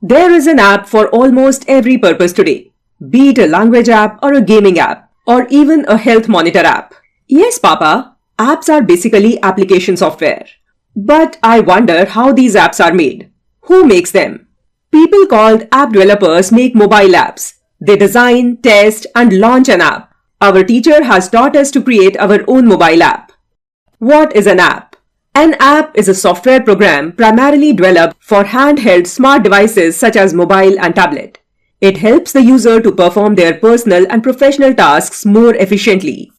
There is an app for almost every purpose today, be it a language app or a gaming app, or even a health monitor app. Yes, Papa, apps are basically application software. But I wonder how these apps are made. Who makes them? People called app developers make mobile apps. They design, test, and launch an app. Our teacher has taught us to create our own mobile app. What is an app? An app is a software program primarily developed for handheld smart devices such as mobile and tablet. It helps the user to perform their personal and professional tasks more efficiently.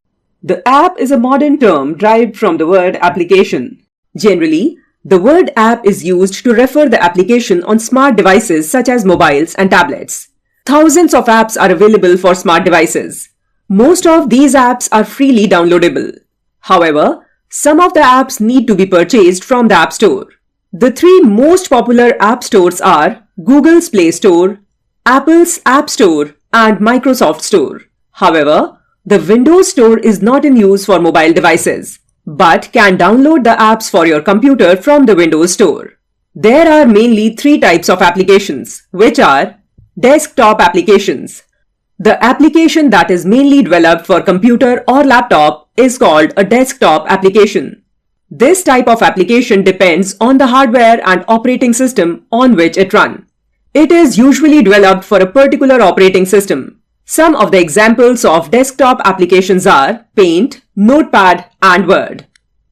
The app is a modern term derived from the word application. Generally, the word app is used to refer the application on smart devices such as mobiles and tablets. Thousands of apps are available for smart devices. Most of these apps are freely downloadable. However, some of the apps need to be purchased from the App Store. The three most popular app stores are Google's Play Store, Apple's App Store, and Microsoft Store. However, the Windows Store is not in use for mobile devices, but can download the apps for your computer from the Windows Store. There are mainly three types of applications, which are desktop applications. The application that is mainly developed for computer or laptop is called a desktop application. This type of application depends on the hardware and operating system on which it runs. It is usually developed for a particular operating system. Some of the examples of desktop applications are Paint, Notepad, and Word.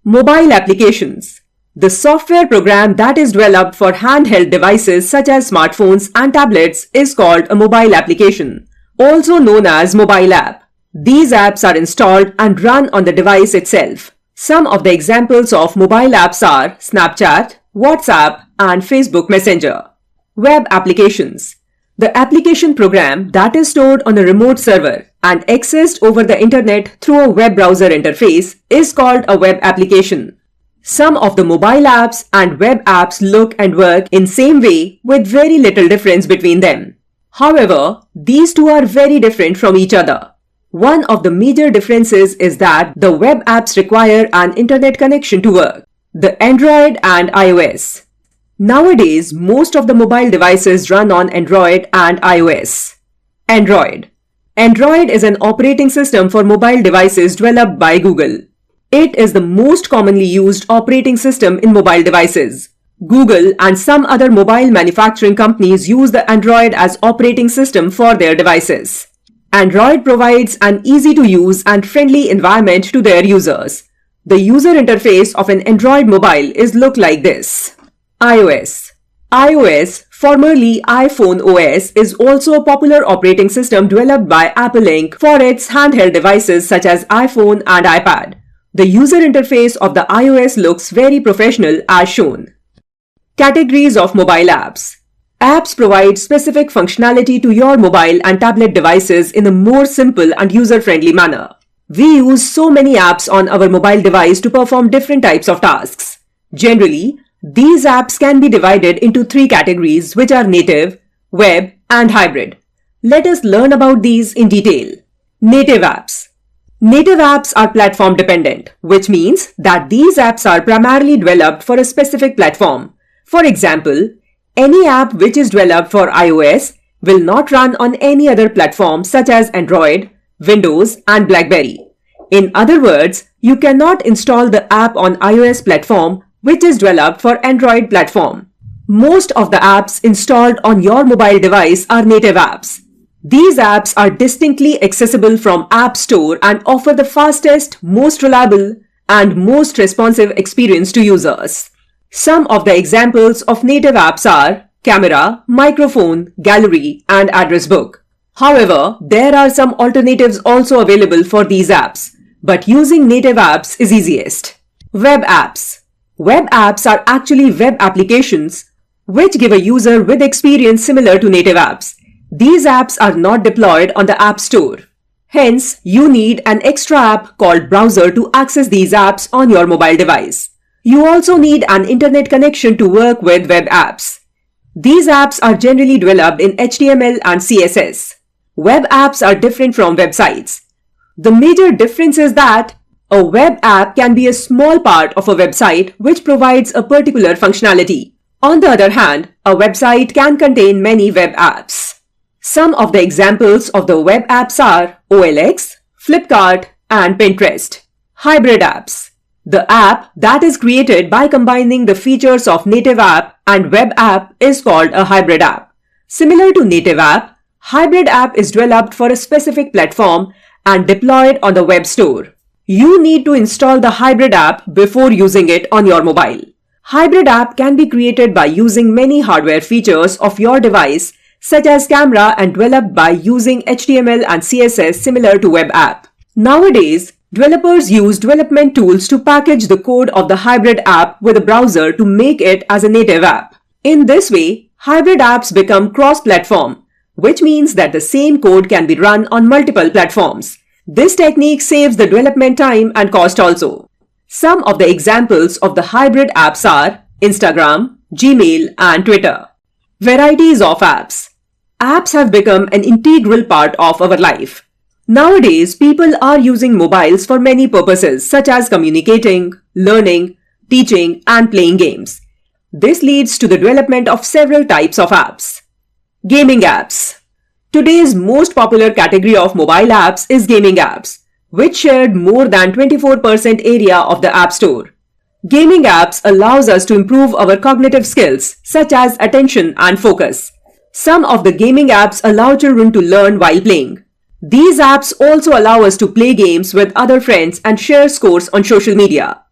Mobile applications. The software program that is developed for handheld devices such as smartphones and tablets is called a mobile application, also known as mobile app. These apps are installed and run on the device itself. Some of the examples of mobile apps are Snapchat, WhatsApp, and Facebook Messenger. Web applications. The application program that is stored on a remote server and accessed over the internet through a web browser interface is called a web application. Some of the mobile apps and web apps look and work in same way with very little difference between them. However, these two are very different from each other. One of the major differences is that the web apps require an internet connection to work. The Android and iOS. Nowadays, most of the mobile devices run on Android and iOS. Android. Android is an operating system for mobile devices developed by Google. It is the most commonly used operating system in mobile devices. Google and some other mobile manufacturing companies use the Android as operating system for their devices. Android provides an easy-to-use and friendly environment to their users. The user interface of an Android mobile is look like this. iOS. iOS, formerly iPhone OS, is also a popular operating system developed by Apple Inc. for its handheld devices such as iPhone and iPad. The user interface of the iOS looks very professional as shown. Categories of mobile apps. Apps provide specific functionality to your mobile and tablet devices in a more simple and user-friendly manner. We use so many apps on our mobile device to perform different types of tasks. Generally, these apps can be divided into three categories, which are native, web, and hybrid. Let us learn about these in detail. Native apps. Native apps are platform dependent, which means that these apps are primarily developed for a specific platform. For example, any app which is developed for iOS will not run on any other platform such as Android, Windows, and BlackBerry. In other words, you cannot install the app on iOS platform which is developed for Android platform. Most of the apps installed on your mobile device are native apps. These apps are distinctly accessible from App Store and offer the fastest, most reliable, and most responsive experience to users. Some of the examples of native apps are Camera, Microphone, Gallery, and Address Book. However, there are some alternatives also available for these apps, but using native apps is easiest. Web apps. Web apps are actually web applications which give a user with experience similar to native apps. These apps are not deployed on the App Store. Hence, you need an extra app called browser to access these apps on your mobile device. You also need an internet connection to work with web apps. These apps are generally developed in HTML and CSS. Web apps are different from websites. The major difference is that a web app can be a small part of a website which provides a particular functionality. On the other hand, a website can contain many web apps. Some of the examples of the web apps are OLX, Flipkart, and Pinterest. Hybrid apps. The app that is created by combining the features of native app and web app is called a hybrid app. Similar to native app, hybrid app is developed for a specific platform and deployed on the web store. You need to install the hybrid app before using it on your mobile. Hybrid app can be created by using many hardware features of your device, such as camera, and developed by using HTML and CSS similar to web app. Nowadays, developers use development tools to package the code of the hybrid app with a browser to make it as a native app. In this way, hybrid apps become cross-platform, which means that the same code can be run on multiple platforms. This technique saves the development time and cost also. Some of the examples of the hybrid apps are Instagram, Gmail, and Twitter. Varieties of apps. Apps have become an integral part of our life. Nowadays, people are using mobiles for many purposes such as communicating, learning, teaching, and playing games. This leads to the development of several types of apps. Gaming apps. Today's most popular category of mobile apps is gaming apps, which shared more than 24% area of the App Store. Gaming apps allows us to improve our cognitive skills such as attention and focus. Some of the gaming apps allow children to learn while playing. These apps also allow us to play games with other friends and share scores on social media.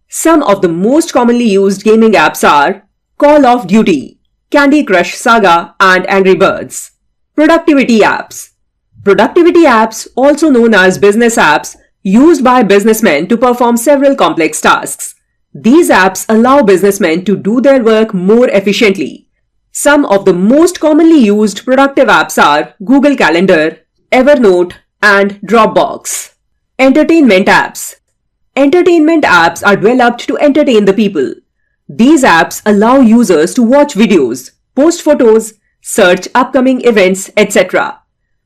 Some of the most commonly used gaming apps are Call of Duty, Candy Crush Saga, and Angry Birds. Productivity apps. Productivity apps, also known as business apps, used by businessmen to perform several complex tasks. These apps allow businessmen to do their work more efficiently. Some of the most commonly used productive apps are Google Calendar, Evernote, and Dropbox. Entertainment apps. Entertainment apps are developed to entertain the people. These apps allow users to watch videos, post photos, search upcoming events, etc.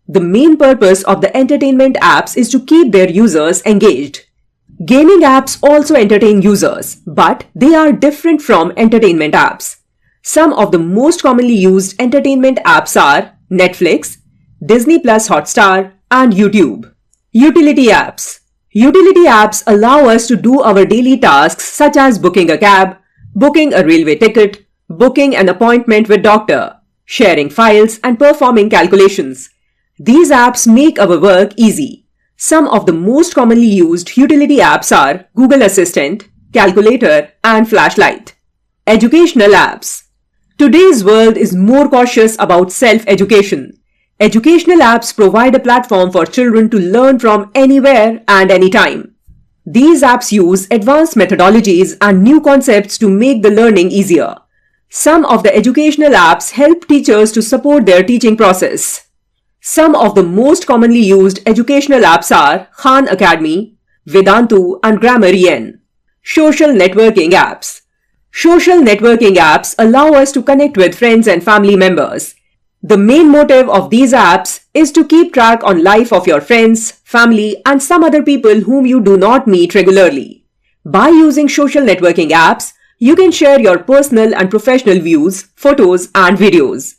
The main purpose of the entertainment apps is to keep their users engaged. Gaming apps also entertain users, but they are different from entertainment apps. Some of the most commonly used entertainment apps are Netflix, Disney Plus Hotstar, and YouTube. Utility apps. Utility apps allow us to do our daily tasks such as booking a cab, booking a railway ticket, booking an appointment with doctor, sharing files, and performing calculations. These apps make our work easy. Some of the most commonly used utility apps are Google Assistant, Calculator, and Flashlight. Educational apps. Today's world is more cautious about self-education. Educational apps provide a platform for children to learn from anywhere and anytime. These apps use advanced methodologies and new concepts to make the learning easier. Some of the educational apps help teachers to support their teaching process. Some of the most commonly used educational apps are Khan Academy, Vedantu, and Grammar-EN. Social networking apps. Social networking apps allow us to connect with friends and family members. The main motive of these apps is to keep track on life of your friends, family, and some other people whom you do not meet regularly. By using social networking apps, you can share your personal and professional views, photos, and videos.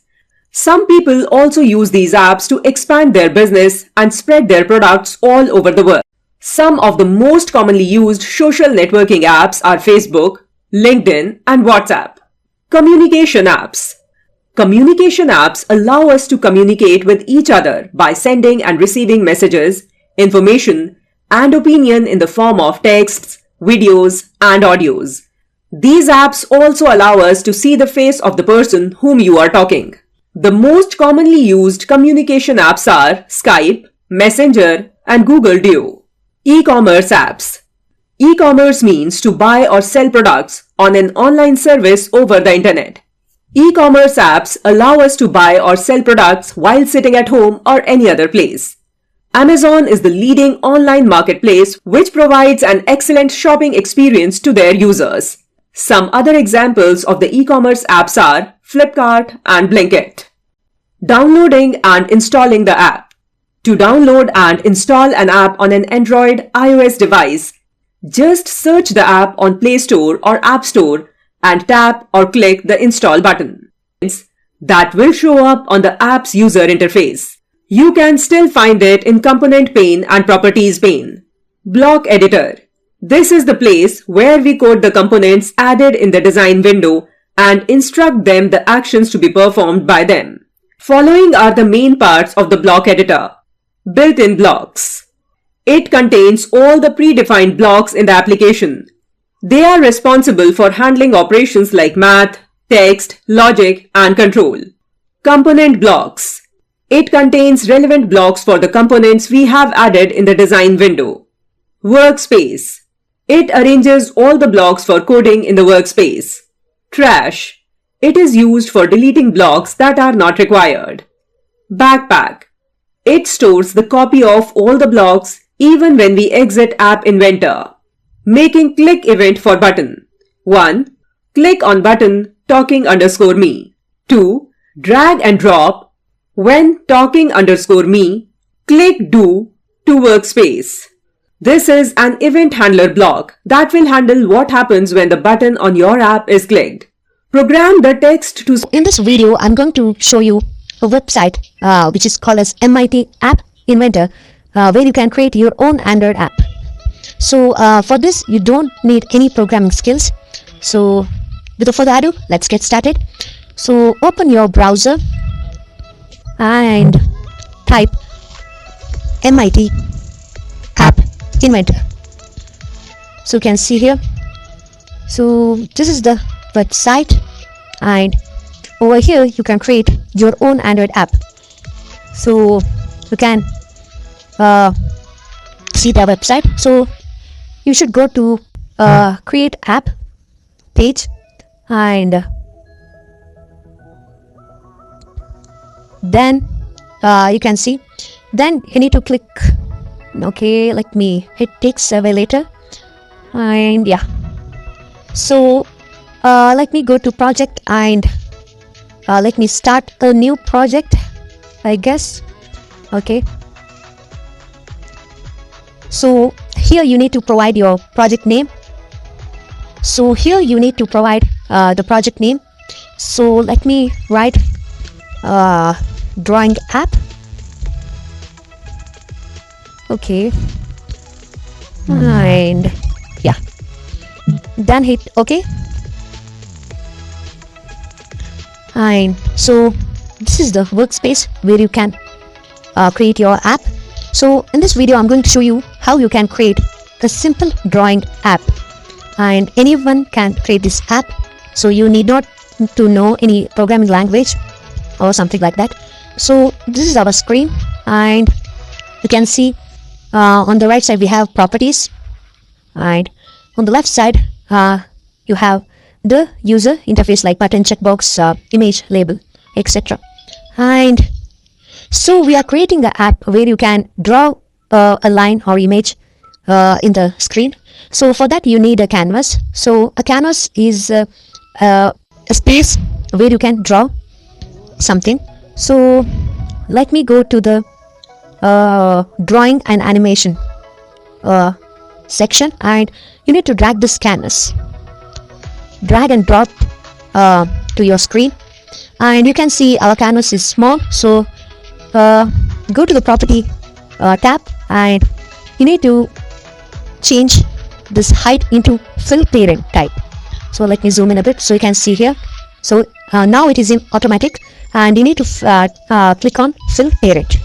Some people also use these apps to expand their business and spread their products all over the world. Some of the most commonly used social networking apps are Facebook, LinkedIn, and WhatsApp. Communication apps. Communication apps allow us to communicate with each other by sending and receiving messages, information, and opinion in the form of texts, videos, and audios. These apps also allow us to see the face of the person whom you are talking. The most commonly used communication apps are Skype, Messenger, and Google Duo. E-commerce apps. E-commerce means to buy or sell products on an online service over the internet. E-commerce apps allow us to buy or sell products while sitting at home or any other place. Amazon is the leading online marketplace which provides an excellent shopping experience to their users. Some other examples of the e-commerce apps are Flipkart and Blinkit. Downloading and installing the app. To download and install an app on an Android iOS device, just search the app on Play Store or App Store and tap or click the install button. That will show up on the app's user interface. You can still find it in Component pane and Properties pane. Block Editor. This is the place where we code the components added in the design window and instruct them the actions to be performed by them. Following are the main parts of the block editor. Built-in blocks. It contains all the predefined blocks in the application. They are responsible for handling operations like math, text, logic, and control. Component blocks. It contains relevant blocks for the components we have added in the design window. Workspace. It arranges all the blocks for coding in the workspace. Trash. It is used for deleting blocks that are not required. Backpack. It stores the copy of all the blocks even when we exit App Inventor. Making click event for button. 1. Click on button talking_me. 2. Drag and drop. When talking_me, click do to workspace. This is an event handler block that will handle what happens when the button on your app is clicked. Program the text to... In this video, I'm going to show you a website which is called as MIT App Inventor, where you can create your own Android app. So for this, you don't need any programming skills. So without further ado, let's get started. So open your browser and type MIT App Inventor. So you can see here. So this is the website, and over here you can create your own Android app. So you can see the website. So you should go to create app page, and then you can see, then you need to click, okay, let me, it takes a while later, and yeah. So let me go to project, and let me start a new project, I guess. Okay, so here you need to provide your project name. So here you need to provide the project name. So let me write drawing app. Okay, and yeah, then hit OK. And so this is the workspace where you can create your app. So in this video, I'm going to show you how you can create a simple drawing app, and anyone can create this app. So you need not to know any programming language or something like that. So this is our screen, and you can see on the right side we have properties, and on the left side you have the user interface like button, checkbox, image, label, etc. And so we are creating the app where you can draw a line or image in the screen. So for that you need a canvas. So a canvas is a space where you can draw something. So let me go to the drawing and animation section, and you need to drag this canvas, drag and drop to your screen, and you can see our canvas is small. So go to the property tab, and you need to change this height into fill parent type. So let me zoom in a bit so you can see here. So now it is in automatic, and you need to click on fill parent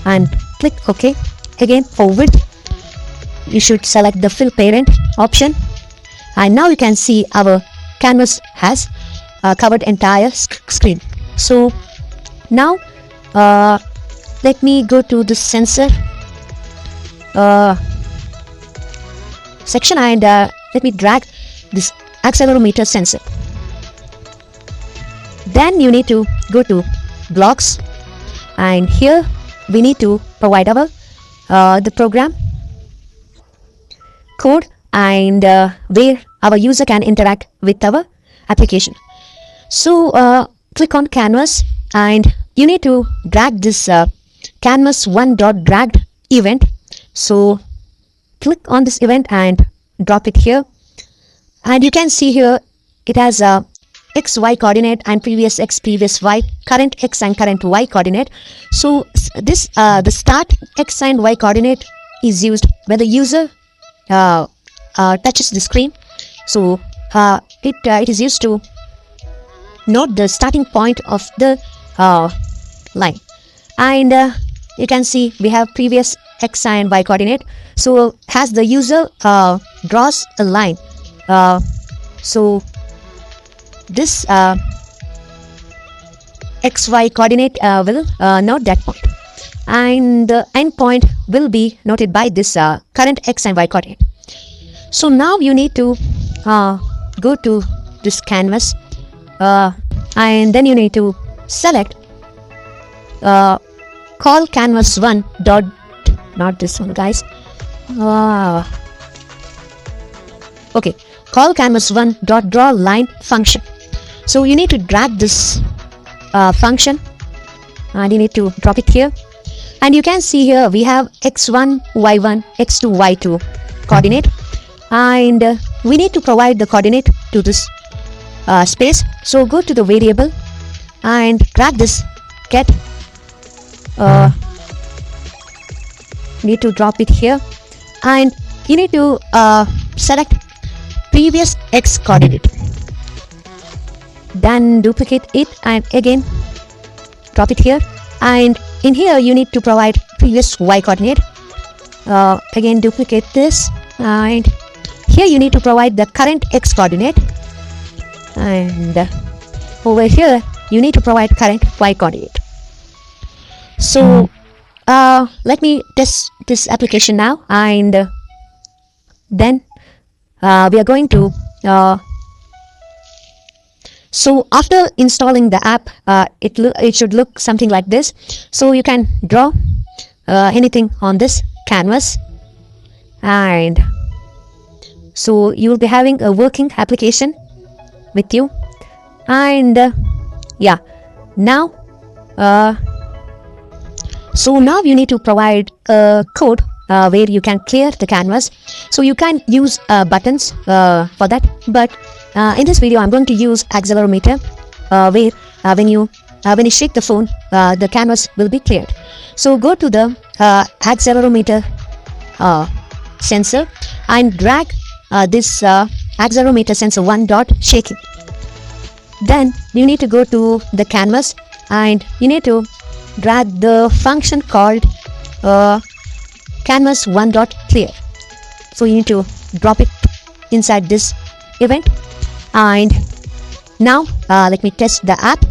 and click OK. Again, for width you should select the fill parent option, and now you can see our canvas has covered entire screen. So now let me go to the sensor section, and let me drag this accelerometer sensor. Then you need to go to blocks, and here we need to provide our the program code, and where our user can interact with our application. So click on canvas, and you need to drag this canvas one.dragged event. So click on this event and drop it here, And you can see here it has a x y coordinate and previous x previous y, current x and current y coordinate. So this the start x and y coordinate is used when the user touches the screen. So it is used to note the starting point of the line. And you can see we have previous x and y coordinate. So as the user draws a line, so this xy coordinate will note that point, and the end point will be noted by this current x and y coordinate. So now you need to go to this canvas, and then you need to select call canvas1 dot, not this one guys, okay, call canvas1 dot draw line function. So you need to drag this function and you need to drop it here, and you can see here we have x1 y1 x2 y2 coordinate, and we need to provide the coordinate to this space. So go to the variable and drag this get, need to drop it here, and you need to select previous x coordinate, then duplicate it and again drop it here, and in here you need to provide previous y coordinate, again duplicate this, and here you need to provide the current x coordinate, and over here you need to provide current y coordinate. So let me test this application now, and then we are going to so after installing the app, it should look something like this. So you can draw anything on this canvas, and so you will be having a working application with you. And yeah, now so now you need to provide a code where you can clear the canvas. So you can use buttons for that, but in this video I'm going to use accelerometer, where when you shake the phone, the canvas will be cleared. So go to the accelerometer sensor and drag this accelerometer sensor 1 dot shaking. Then you need to go to the canvas and you need to drag the function called canvas 1 dot clear. So you need to drop it inside this event, and now let me test the app.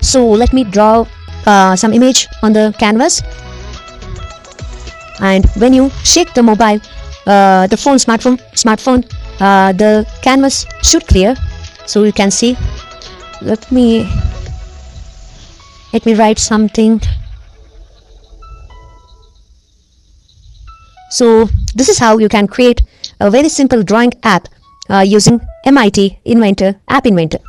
So let me draw some image on the canvas, and when you shake the mobile, the smartphone, the canvas should clear. So you can see, let me write something. So this is how you can create a very simple drawing app using MIT Inventor App Inventor.